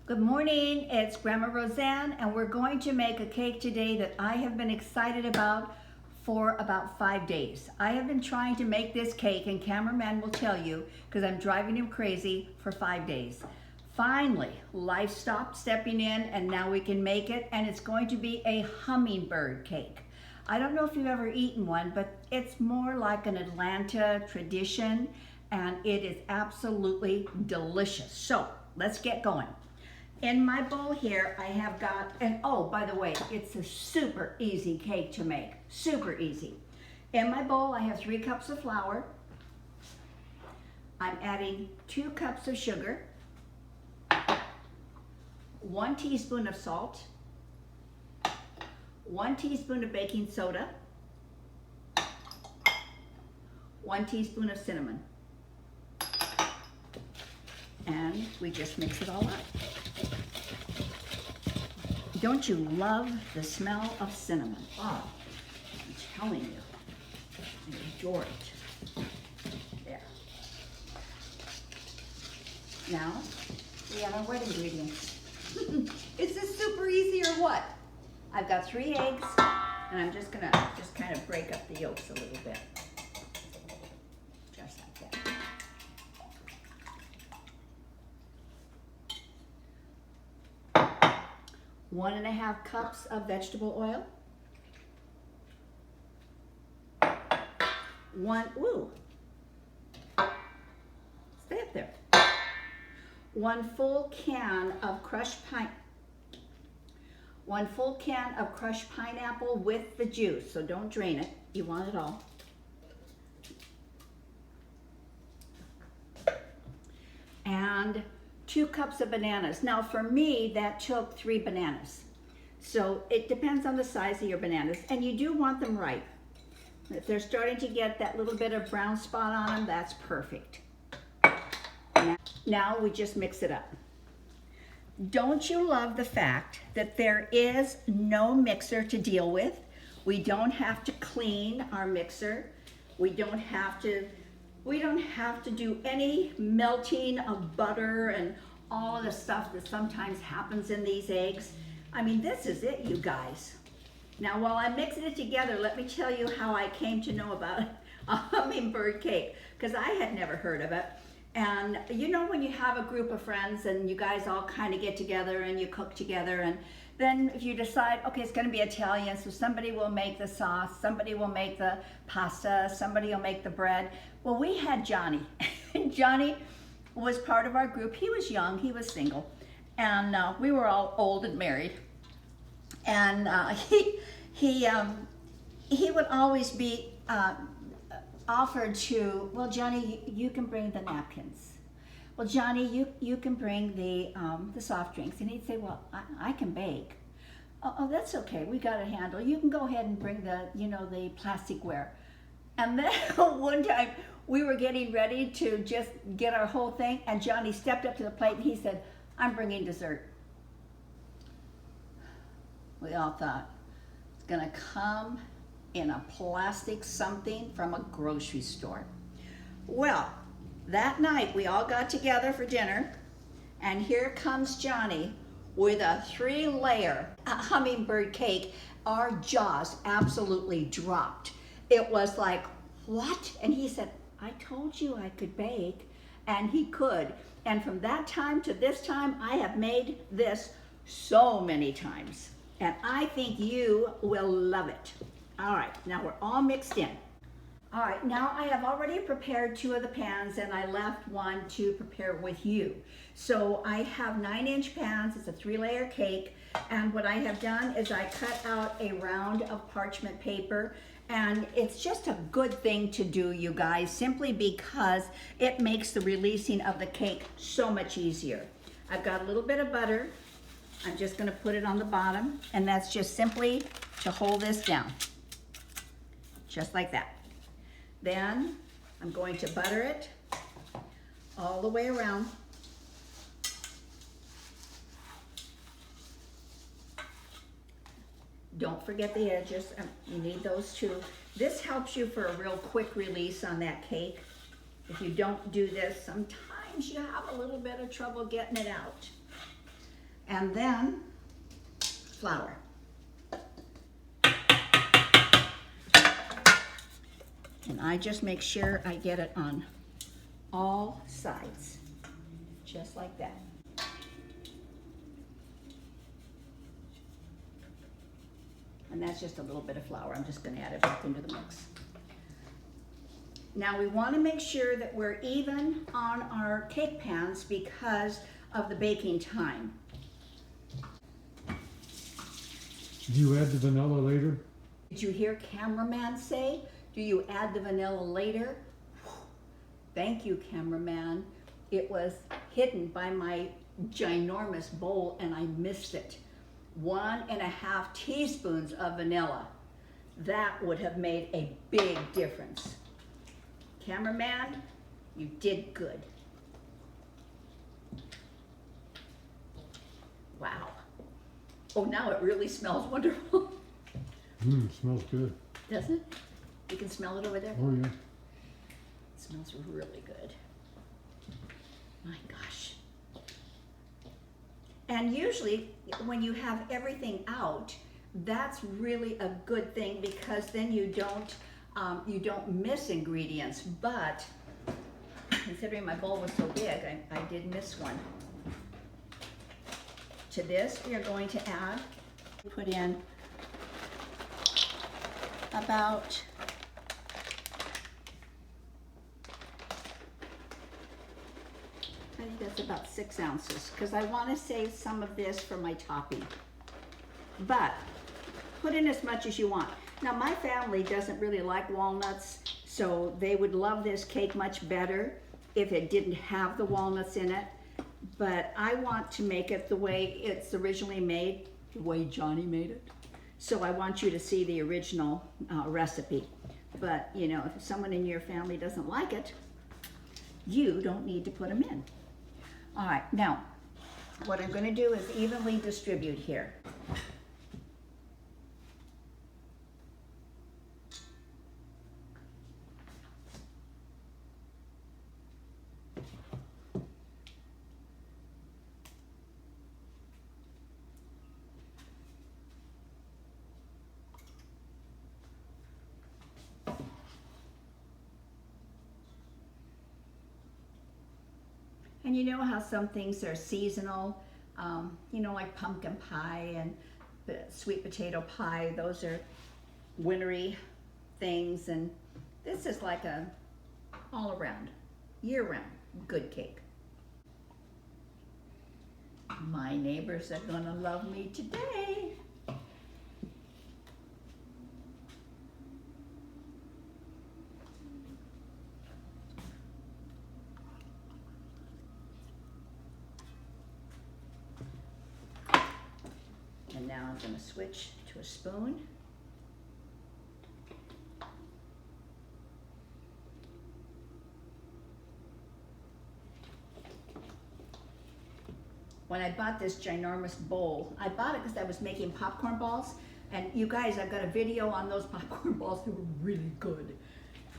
Good morning, it's Grandma Roseanne, and we're going to make a cake today that I have been excited about for about 5 days. I have been trying to make this cake, and cameraman will tell you, because I'm driving him crazy, for 5 days. Finally, life stopped stepping in, and now we can make it, and it's going to be a hummingbird cake. I don't know if you've ever eaten one, but it's more like an Atlanta tradition, and it is absolutely delicious. So, let's get going. In my bowl here, I have got, and oh, by the way, it's a super easy cake to make, super easy. In my bowl, I have 3 cups of flour. I'm adding 2 cups of sugar, 1 teaspoon of salt, 1 teaspoon of baking soda, 1 teaspoon of cinnamon. And we just mix it all up. Don't you love the smell of cinnamon? Oh, I'm telling you, I adore it. There. Now, we have our wet ingredients. Is this super easy or what? I've got 3 eggs, and I'm just gonna kind of break up the yolks a little bit. Just like that. 1½ cups of vegetable oil. 1 full can of crushed pineapple with the juice, so don't drain it. You want it all. And 2 cups of bananas. Now for me, that took 3 bananas. So it depends on the size of your bananas, and you do want them ripe. If they're starting to get that little bit of brown spot on them, that's perfect. Now we just mix it up. Don't you love the fact that there is no mixer to deal with? We don't have to clean our mixer. We don't have to do any melting of butter and all of the stuff that sometimes happens in these eggs. I mean, this is it, you guys. Now, while I'm mixing it together, let me tell you how I came to know about a hummingbird cake, because I had never heard of it. And you know when you have a group of friends and you guys all kind of get together and you cook together, and then if you decide, okay, it's going to be Italian, so somebody will make the sauce, somebody will make the pasta, somebody will make the bread. Well, we had Johnny. Johnny was part of our group. He was young, he was single, and we were all old and married. And he would always be offered to, well, Johnny, you can bring the napkins. Well, Johnny, you can bring the soft drinks. And he'd say, well, I can bake. Oh, that's okay. We got it handled. You can go ahead and bring the plasticware. And then one time we were getting ready to just get our whole thing, and Johnny stepped up to the plate and he said, I'm bringing dessert. We all thought, it's gonna come in a plastic something from a grocery store. Well, that night we all got together for dinner, and here comes Johnny with a 3-layer hummingbird cake. Our jaws absolutely dropped. It was like, what? And he said, I told you I could bake, and he could. And from that time to this time, I have made this so many times. And I think you will love it. All right, now we're all mixed in. All right, now I have already prepared 2 of the pans, and I left 1 to prepare with you. So I have 9-inch pans. It's a 3-layer cake. And what I have done is I cut out a round of parchment paper. And it's just a good thing to do, you guys, simply because it makes the releasing of the cake so much easier. I've got a little bit of butter. I'm just gonna put it on the bottom, and that's just simply to hold this down, just like that. Then I'm going to butter it all the way around. Don't forget the edges, you need those too. This helps you for a real quick release on that cake. If you don't do this, sometimes you have a little bit of trouble getting it out. And then flour. And I just make sure I get it on all sides, just like that. And that's just a little bit of flour. I'm just gonna add it back into the mix. Now we wanna make sure that we're even on our cake pans because of the baking time. Do you add the vanilla later? Did you hear cameraman say, do you add the vanilla later? Thank you, cameraman. It was hidden by my ginormous bowl and I missed it. 1.5 teaspoons of vanilla. That would have made a big difference. Cameraman, you did good. Wow. Oh, now it really smells wonderful. It smells good. Doesn't it? You can smell it over there? Oh, yeah. It smells really good. My gosh. And usually when you have everything out, that's really a good thing because then you don't miss ingredients. But considering my bowl was so big, I did miss one. To this, we are going to put in about I think that's about 6 ounces because I want to save some of this for my topping. But put in as much as you want. Now my family doesn't really like walnuts, so they would love this cake much better if it didn't have the walnuts in it. But I want to make it the way it's originally made, the way Johnny made it. So I want you to see the original recipe. But you know, if someone in your family doesn't like it, you don't need to put them in. All right, now, what I'm gonna do is evenly distribute here. And you know how some things are seasonal, you know, like pumpkin pie and the sweet potato pie, those are wintry things, and this is like a all around, year round good cake. My neighbors are gonna love me today. And now I'm going to switch to a spoon. When I bought this ginormous bowl, I bought it because I was making popcorn balls. And you guys, I've got a video on those popcorn balls. They were really good.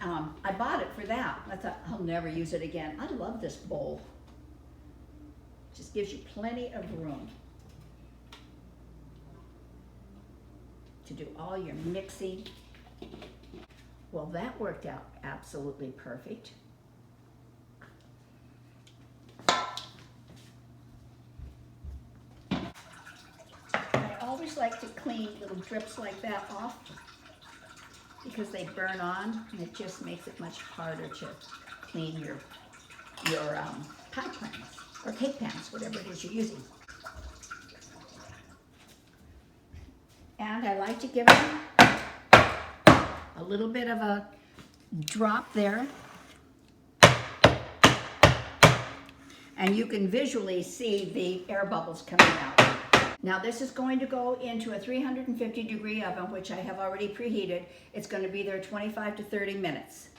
I bought it for that. I thought, I'll never use it again. I love this bowl. Just gives you plenty of room to do all your mixing. Well, that worked out absolutely perfect. I always like to clean little drips like that off because they burn on and it just makes it much harder to clean your pie pans or cake pans, whatever it is you're using. And I like to give them a little bit of a drop there. And you can visually see the air bubbles coming out. Now this is going to go into a 350-degree oven, which I have already preheated. It's going to be there 25 to 30 minutes.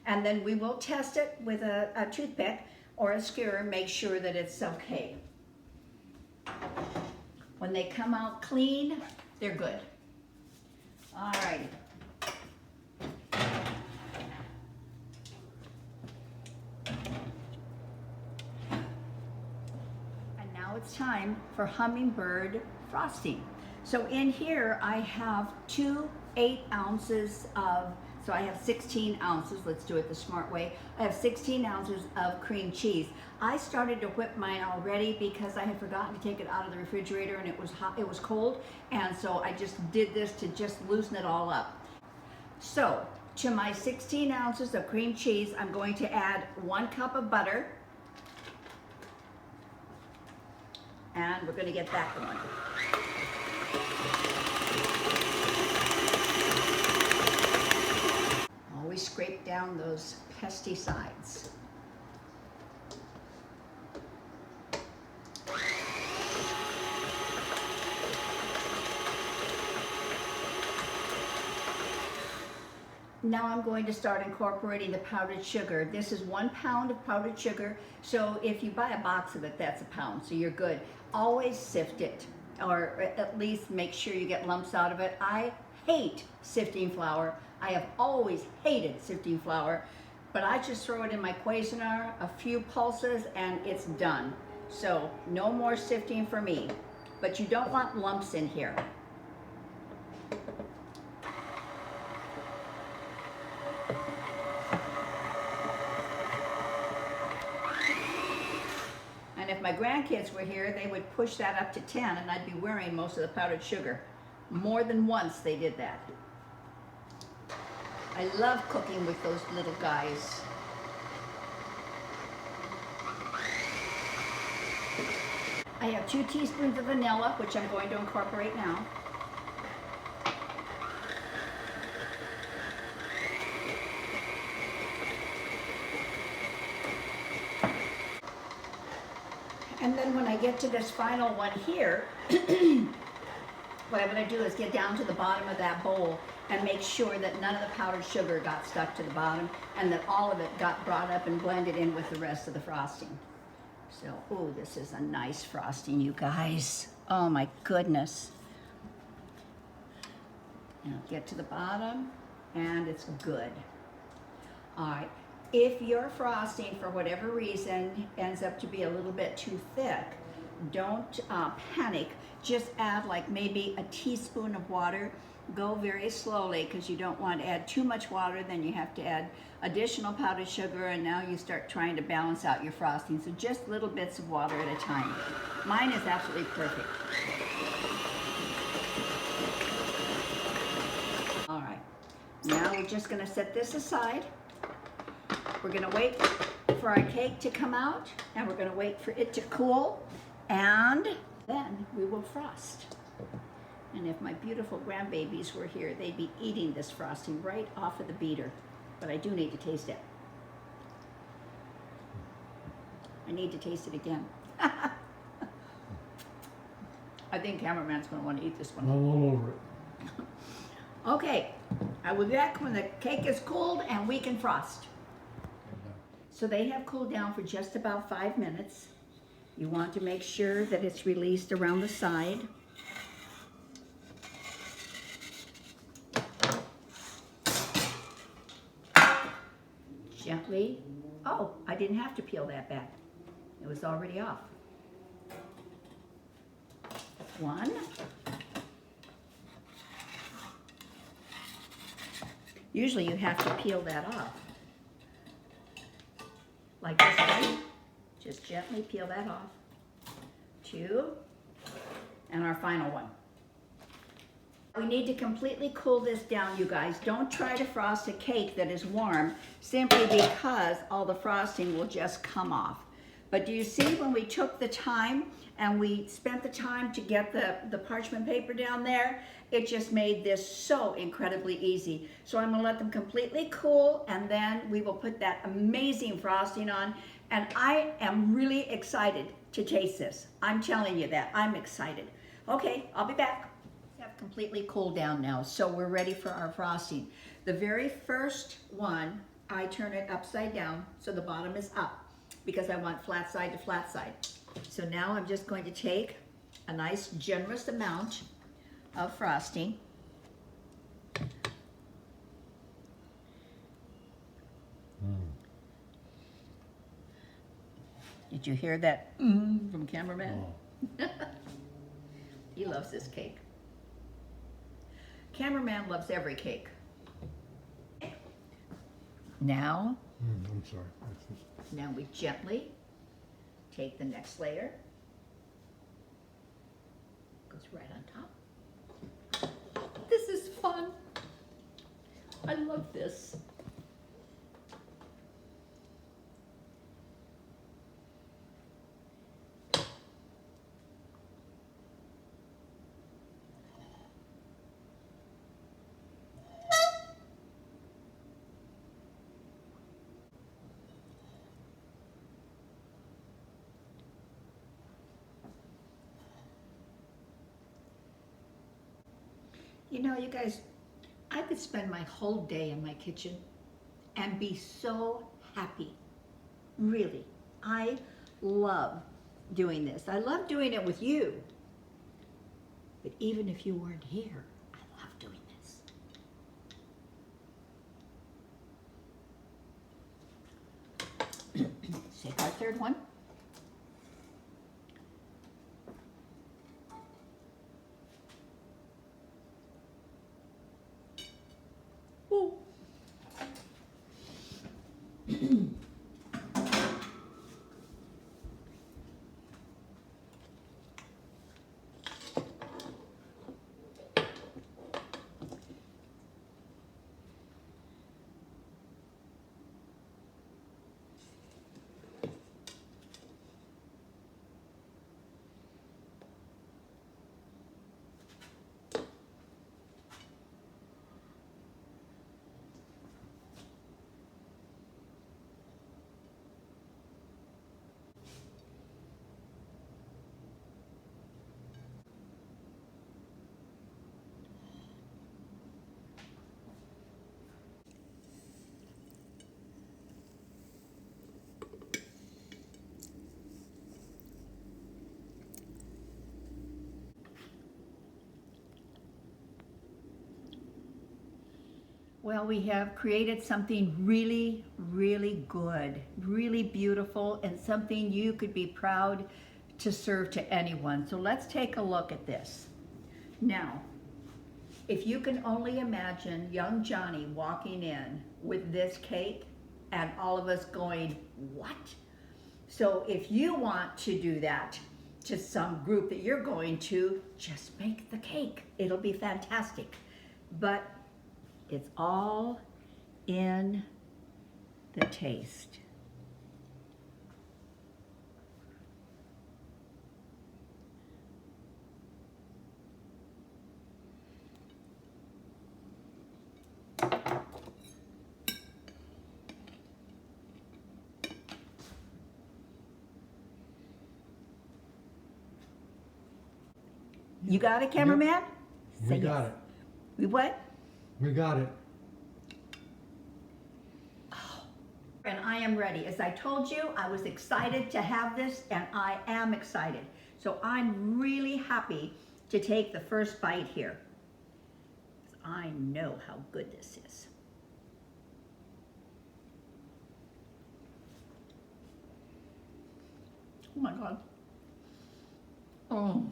And then we will test it with a toothpick or a skewer, make sure that it's okay. When they come out clean, they're good. All righty. And now it's time for Hummingbird Frosting. So in here I have 2 8 ounces of, so I have 16 ounces, let's do it the smart way. I have 16 ounces of cream cheese. I started to whip mine already because I had forgotten to take it out of the refrigerator and it was hot, it was cold, and so I just did this to just loosen it all up. So to my 16 ounces of cream cheese, I'm going to add 1 cup of butter, and we're going to get that going. Always scrape down those pesky sides. Now I'm going to start incorporating the powdered sugar. This is 1 pound of powdered sugar, so if you buy a box of it, that's a pound, so you're good. Always sift it, or at least make sure you get lumps out of it. I hate sifting flour. I have always hated sifting flour, but I just throw it in my Cuisinart, a few pulses, and it's done. So no more sifting for me, but you don't want lumps in here. And if my grandkids were here, they would push that up to 10 and I'd be wearing most of the powdered sugar. More than once they did that. I love cooking with those little guys. I have 2 teaspoons of vanilla, which I'm going to incorporate now. And then when I get to this final one here, what I'm going to do is get down to the bottom of that bowl and make sure that none of the powdered sugar got stuck to the bottom and that all of it got brought up and blended in with the rest of the frosting. So, oh, this is a nice frosting, you guys. Oh my goodness. Now get to the bottom and it's good. All right. If your frosting, for whatever reason, ends up to be a little bit too thick, don't panic. Just add like maybe a teaspoon of water. Go very slowly because you don't want to add too much water, then you have to add additional powdered sugar, and now you start trying to balance out your frosting. So just little bits of water at a time. Mine is absolutely perfect. All right, now we're just going to set this aside. We're going to wait for our cake to come out, and we're going to wait for it to cool, and then we will frost. And if my beautiful grandbabies were here, they'd be eating this frosting right off of the beater. But I do need to taste it. I need to taste it again. I think cameraman's going to want to eat this one. I'm all over it. Okay, I will be back when the cake is cooled and we can frost. So they have cooled down for just about 5 minutes. You want to make sure that it's released around the side. Gently. Oh, I didn't have to peel that back. It was already off. 1. Usually you have to peel that off. Like this way. Just gently peel that off. 2. And our final one. We need to completely cool this down, you guys. Don't try to frost a cake that is warm simply because all the frosting will just come off. But do you see when we took the time and we spent the time to get the parchment paper down there, it just made this so incredibly easy. So I'm gonna let them completely cool and then we will put that amazing frosting on. And I am really excited to taste this. I'm telling you that, I'm excited. Okay, I'll be back. Have completely cooled down now, so we're ready for our frosting. The very first one, I turn it upside down so the bottom is up because I want flat side to flat side. So now I'm just going to take a nice generous amount of frosting. Did you hear that from cameraman? Oh. He loves this cake. Cameraman loves every cake. Now I'm sorry. Now we gently take the next layer. Goes right on top. This is fun. I love this. You know, you guys, I could spend my whole day in my kitchen and be so happy. Really. I love doing this. I love doing it with you. But even if you weren't here, I love doing this. Take our third one. Ooh. Well, we have created something really, really good, really beautiful, and something you could be proud to serve to anyone. So let's take a look at this. Now, if you can only imagine young Johnny walking in with this cake and all of us going, what? So if you want to do that to some group that you're going to, just make the cake. It'll be fantastic. But it's all in the taste. You got it, cameraman? We got it. We what? We got it. And I am ready. As I told you, I was excited to have this, and I am excited. So I'm really happy to take the first bite here. I know how good this is. Oh my God. Oh.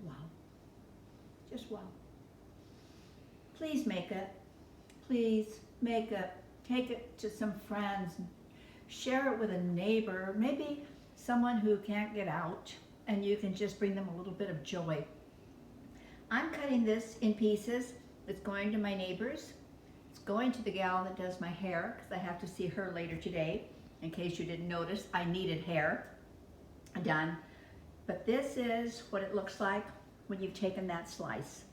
Wow. Just wow. Please make it. Please make it. Take it to some friends. Share it with a neighbor, maybe someone who can't get out, and you can just bring them a little bit of joy. I'm cutting this in pieces. It's going to my neighbors. It's going to the gal that does my hair, because I have to see her later today. In case you didn't notice, I needed hair done. But this is what it looks like when you've taken that slice.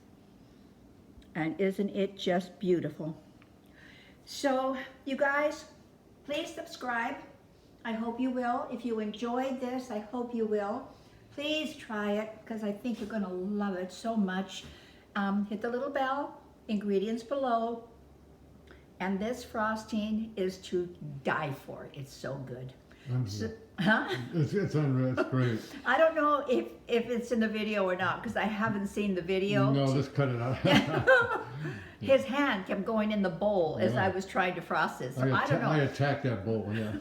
And isn't it just beautiful? So, you guys, please subscribe. I hope you will. If you enjoyed this, I hope you will. Please try it, because I think you're going to love it so much. Hit the little bell, ingredients below. And this frosting is to die for. It's so good. So, huh? It's unreal. It's great. I don't know if it's in the video or not, because I haven't seen the video. No, let's cut it out. his hand kept going in the bowl as Yeah. I was trying to frost it. So I don't know. I attacked that bowl, yeah.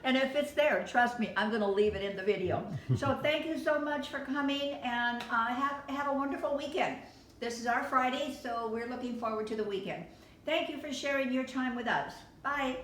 And if it's there, trust me, I'm going to leave it in the video. So thank you so much for coming, and have a wonderful weekend. This is our Friday, so we're looking forward to the weekend. Thank you for sharing your time with us. Bye.